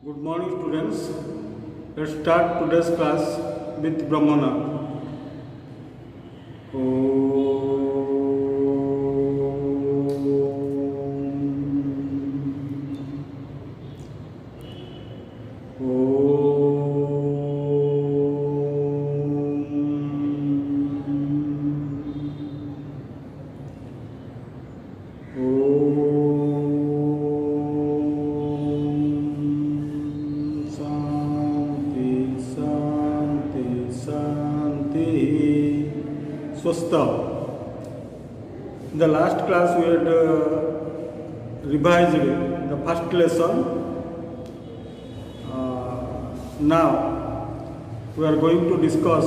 Good morning, students. Let's start today's class with Brahmana. Swastha. In the last class we had revised the first lesson. Now we are going to discuss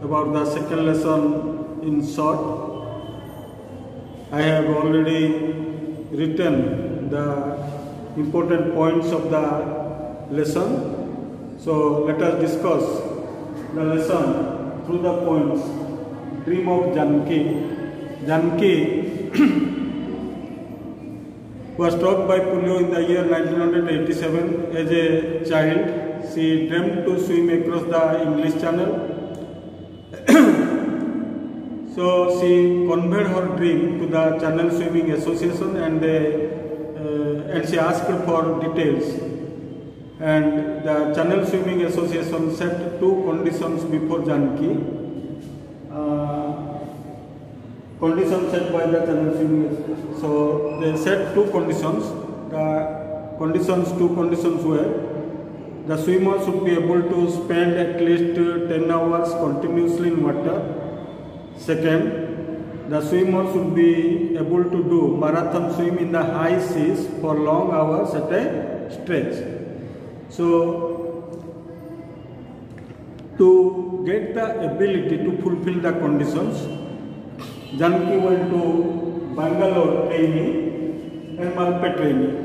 about the second lesson in short. I have already written the important points of the lesson. So let us discuss the lesson through the points. Dream of Janaki. Janaki was struck by polio in the year 1987 as a child. She dreamed to swim across the English Channel. So she conveyed her dream to the Channel Swimming Association and she asked for details. And the Channel Swimming Association set two conditions before Janaki. Conditions set by the Channel Swimming Association. So they set two conditions. Two conditions were: the swimmer should be able to spend at least 10 hours continuously in water. Second, the swimmer should be able to do marathon swim in the high seas for long hours at a stretch. So to get the ability to fulfill the conditions, Janaki went to Bangalore training and Malpe training.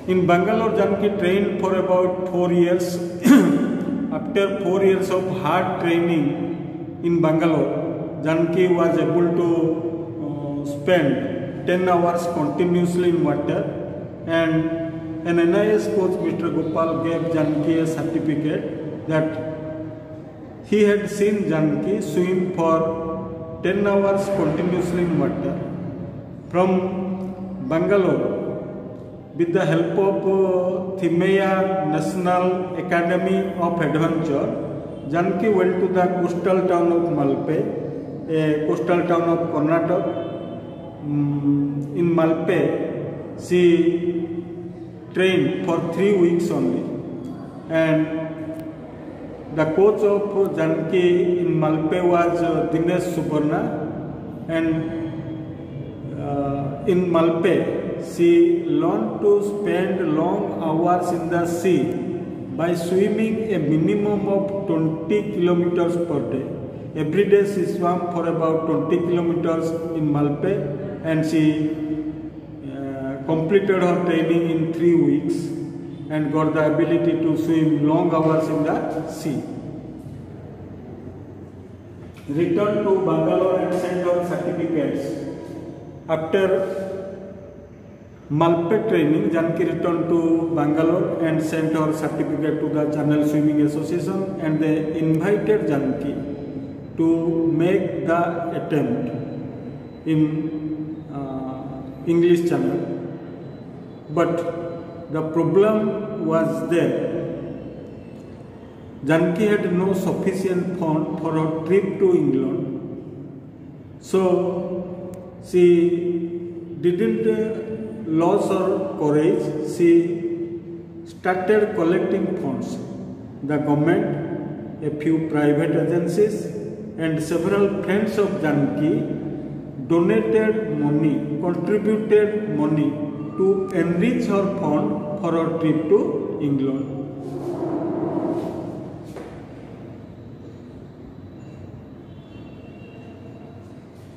In Bangalore, Janaki trained for about 4 years. After 4 years of hard training in Bangalore, Janaki was able to spend 10 hours continuously in water, and an NIS coach, Mr. Gopal, gave Janaki a certificate that he had seen Janaki swim for 10 hours continuously in water. From Bangalore, with the help of Thimaiya National Academy of Adventure, Janaki went to the coastal town of Malpe, a coastal town of Karnataka. In Malpe, she trained for 3 weeks only, and the coach of Janaki in Malpe was Dinesh Subarna, and in Malpe she learned to spend long hours in the sea by swimming a minimum of 20 kilometers per day. Every day she swam for about 20 kilometers in Malpe, and she completed her training in 3 weeks and got the ability to swim long hours in the sea. Returned to Bangalore and sent her certificates. After Malpe training, Janaki returned to Bangalore and sent her certificate to the Channel Swimming Association, and they invited Janaki to make the attempt in English Channel. But the problem was there. Janaki had no sufficient fund for her trip to England. So she didn't lose her courage. She started collecting funds. The government, a few private agencies, and several friends of Janaki donated money, contributed money to enrich her fund for her trip to England.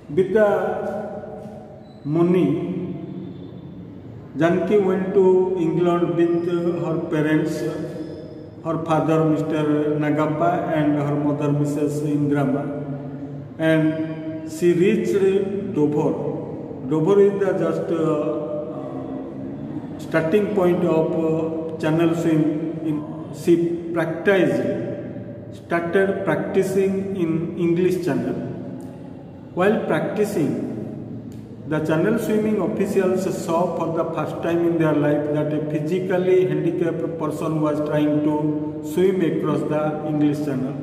With the money, Janaki went to England with her parents, her father Mr. Nagappa and her mother Mrs. Indrama, and she reached Dover. Dover is the just starting point of channel swim. She started practicing in English Channel. While practicing, the channel swimming officials saw for the first time in their life that a physically handicapped person was trying to swim across the English Channel.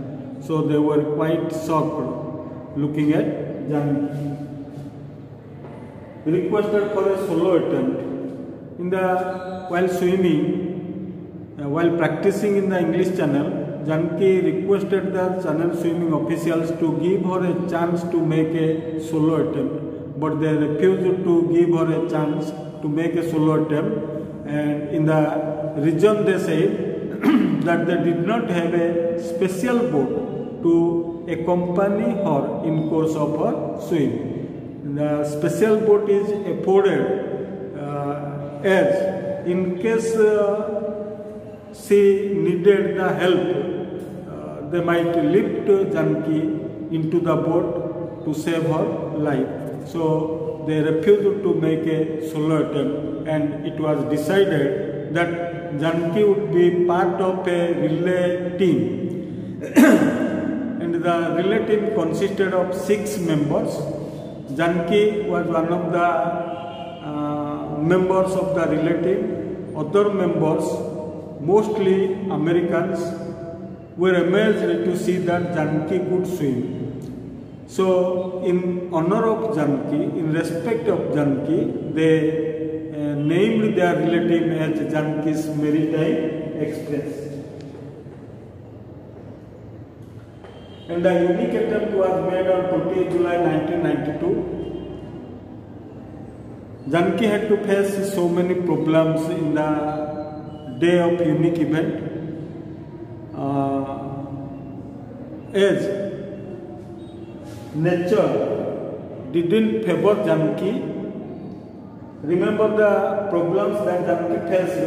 So they were quite shocked looking at Janki. Requested for a solo attempt. While practicing in the English Channel, Janki requested the channel swimming officials to give her a chance to make a solo attempt. But they refused to give her a chance to make a solo attempt, and in the reason they said that they did not have a special boat to accompany her in course of her swim. The special boat is afforded as in case she needed the help, they might lift Janki into the boat to save her life. So they refused to make a solo attempt, and it was decided that Janki would be part of a relay team. And the relay team consisted of 6 members. Janki was one of the members of the relay team. Other members, mostly Americans, were amazed to see that Janki could swim. So, in honor of Janki, in respect of Janki, they named their relay team as Janki's Maritime Express. And the unique attempt was made on 20 July 1992. Janki had to face so many problems in the day of unique event. As nature didn't favor Janki. Remember the problems that Janki faced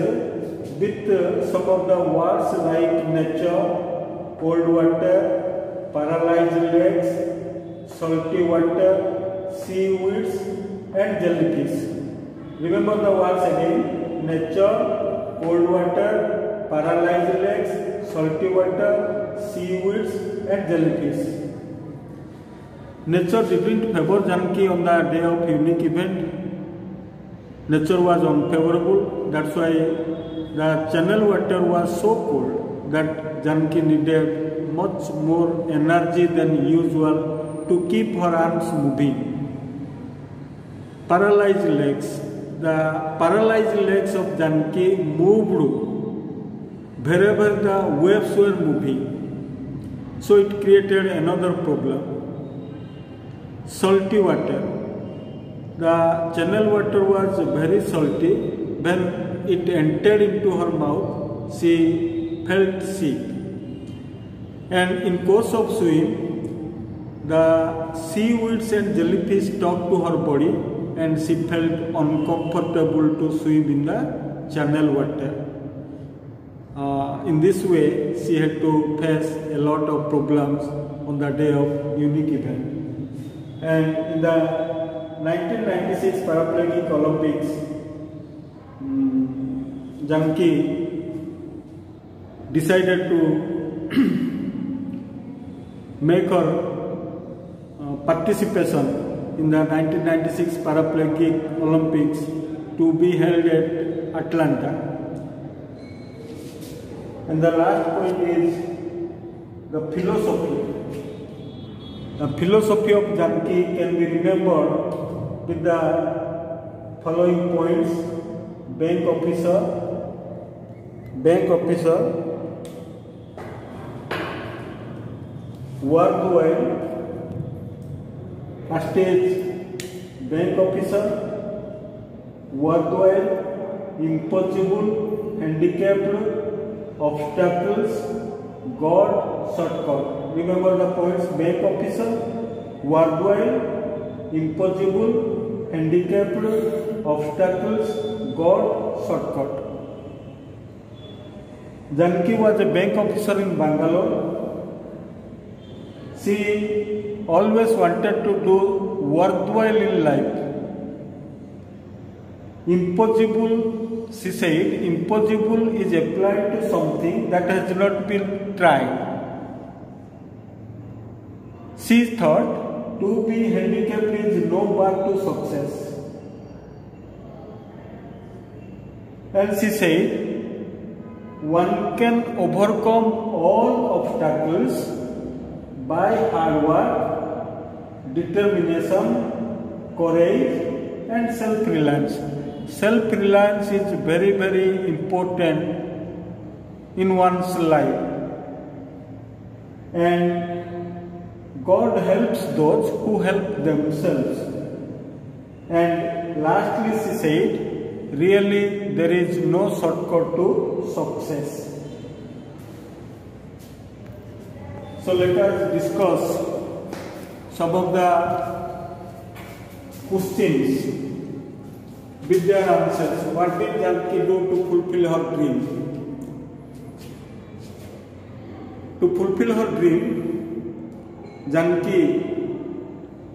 with some of the words like nature, cold water, paralyzed legs, salty water, seaweeds and jellyfish. Remember the words again: nature, cold water, paralyzed legs, salty water, seaweeds and jellyfish. Nature didn't favor Janki on the day of unique event. Nature was unfavorable. That's why the channel water was so cold that Janki needed much more energy than usual to keep her arms moving. Paralyzed legs. The paralyzed legs of Janki moved wherever the waves were moving. So it created another problem. Salty water. The channel water was very salty. When it entered into her mouth, she felt sick. And in course of swim, the seaweeds and jellyfish stuck to her body, and she felt uncomfortable to swim in the channel water. In this way, she had to face a lot of problems on the day of unique event. And in the 1996 Paraplegic Olympics, Janki decided to make her participation in the 1996 Paraplegic Olympics to be held at Atlanta. And the last point is the philosophy. The philosophy of Janki can be remembered with the following points: bank officer, worthwhile, stage, bank officer, worthwhile, impossible, handicapped, obstacles, God, shortcut. Remember the points: bank officer, worthwhile, impossible, handicapped, obstacles, God, shortcut. Janki was a bank officer in Bangalore. She always wanted to do worthwhile in life. Impossible, she said, impossible is applied to something that has not been tried. She thought to be handicapped is no bar to success. And she said, one can overcome all obstacles by hard work, determination, courage, and self-reliance. Self-reliance is very, very important in one's life. And God helps those who help themselves. And lastly, she said, really there is no shortcut to success. So let us discuss some of the questions with their answers. What did Janki do to fulfill her dream? To fulfill her dream, Janki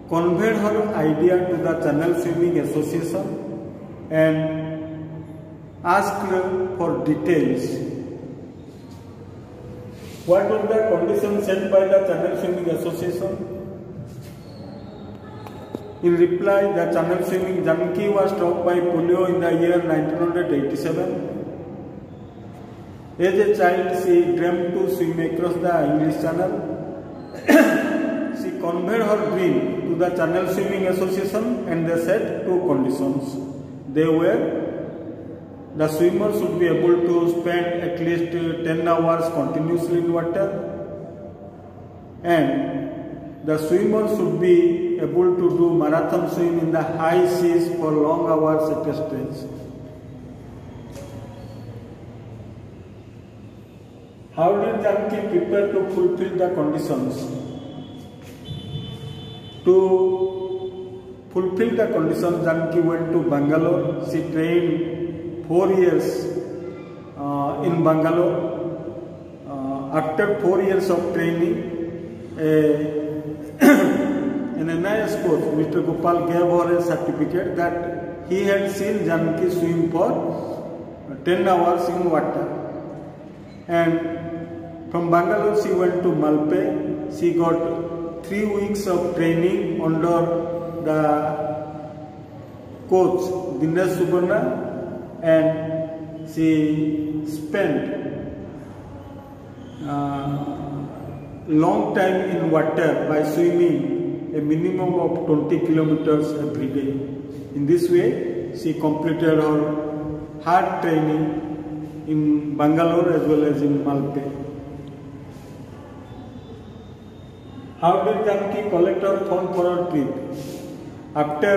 conveyed her idea to the Channel Swimming Association and asked for details. What were the conditions set by the Channel Swimming Association? In reply, the Channel Swimming Janki was struck by polio in the year 1987. As a child, she dreamed to swim across the English Channel. She conveyed her dream to the Channel Swimming Association and they set two conditions. They were, the swimmer should be able to spend at least 10 hours continuously in water, and the swimmer should be able to do marathon swim in the high seas for long hours at a stretch. How did Janki prepare to fulfill the conditions? To fulfill the conditions, Janki went to Bangalore. She trained 4 years in Bangalore. After 4 years of training, an NIS coach, Mr. Gopal, gave her a certificate that he had seen Janki swim for 10 hours in water. And from Bangalore she went to Malpe. She got 3 weeks of training under the coach Dinesh Subarna, and she spent long time in water by swimming a minimum of 20 kilometers every day. In this way, she completed her hard training in Bangalore as well as in Malpe. How did Janki collect her fund for her trip? After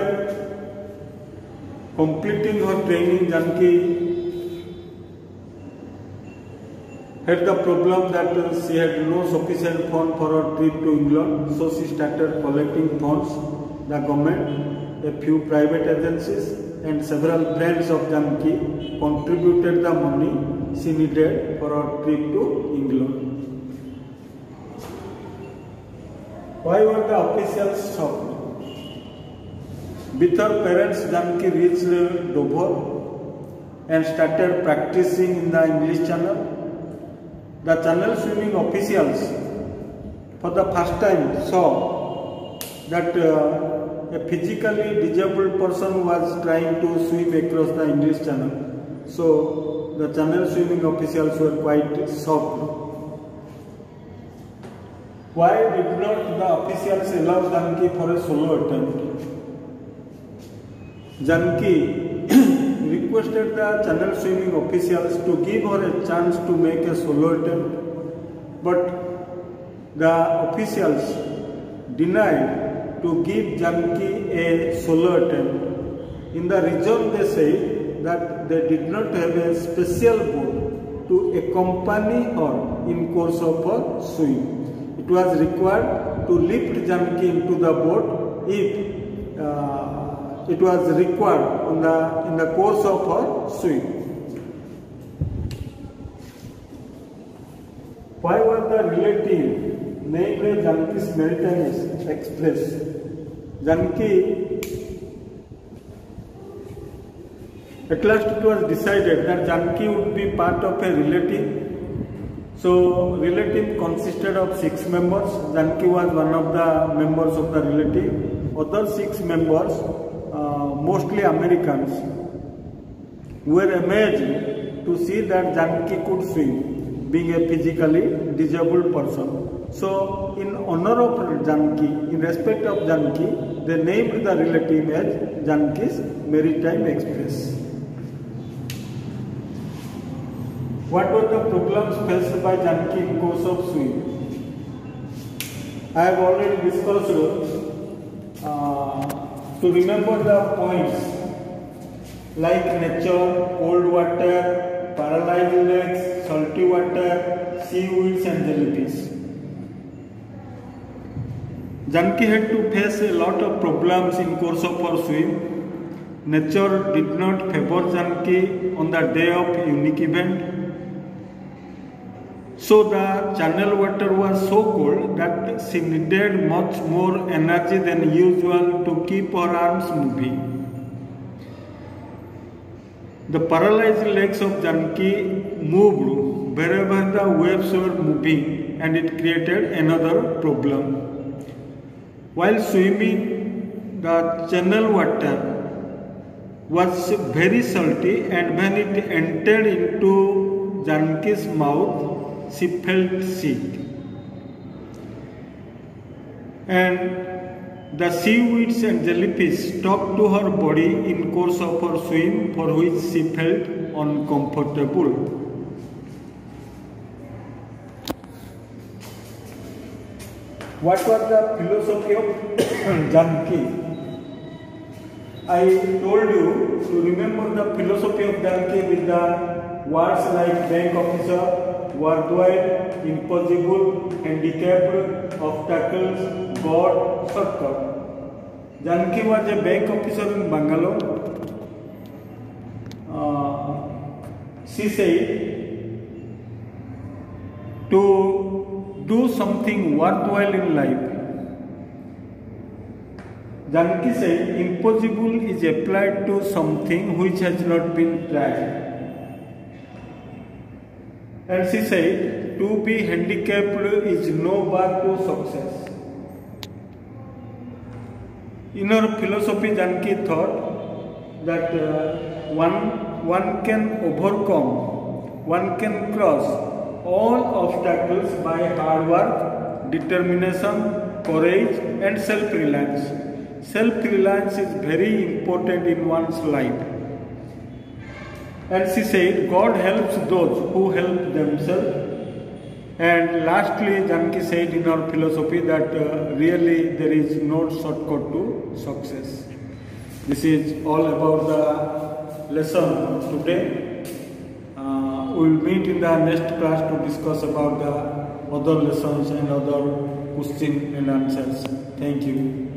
completing her training, Janki had the problem that she had no sufficient fund for her trip to England, so she started collecting funds. The government, a few private agencies and several friends of Janki contributed the money she needed for her trip to England. Why were the officials shocked? With her parents, Janki reached Dover and started practicing in the English Channel. The Channel Swimming officials for the first time saw that a physically disabled person was trying to swim across the English Channel. So the Channel Swimming officials were quite shocked. Why did not the officials allow Janki for a solo attempt? Janki requested the Channel Swimming officials to give her a chance to make a solo attempt, but the officials denied to give Janki a solo attempt. In the reason they said that they did not have a special boat to accompany her in course of her swim. It was required to lift Janki into the boat if it was required in the course of her swim. Why was the relative named Janki's Maritime Express? Janki At last it was decided that Janki would be part of a relative. So relative consisted of 6 members. Janki was one of the members of the relative. Other 6 members, mostly Americans, were amazed to see that Janki could swim, being a physically disabled person. So in honor of Janki, in respect of Janki, they named the relative as Janki's Maritime Express. What were the problems faced by Janki in course of swim? I have already discussed to remember the points like nature, cold water, paralyzed legs, salty water, seaweeds and jellyfish. Janki had to face a lot of problems in course of her swim. Nature did not favor Janki on the day of unique event. So the channel water was so cold that she needed much more energy than usual to keep her arms moving. The paralyzed legs of Janki moved wherever the waves were moving, and it created another problem. While swimming, the channel water was very salty, and when it entered into Janki's mouth, she felt sick. And the seaweeds and jellyfish stuck to her body in course of her swim, for which she felt uncomfortable. What was the philosophy of Janki? I told you to remember the philosophy of Janki with the words like bank officer, worthwhile, impossible, handicapped, obstacles, God, shortcut. Janki was a bank officer in Bangalore. She said to do something worthwhile in life. Janki said impossible is applied to something which has not been tried. And she said, to be handicapped is no bar to success. In her philosophy, Janki thought that one can overcome, one can cross all obstacles by hard work, determination, courage and self-reliance. Self-reliance is very important in one's life. And she said, God helps those who help themselves. And lastly, Janki said in her philosophy that really there is no shortcut to success. This is all about the lesson today. We will meet in the next class to discuss about the other lessons and other questions and answers. Thank you.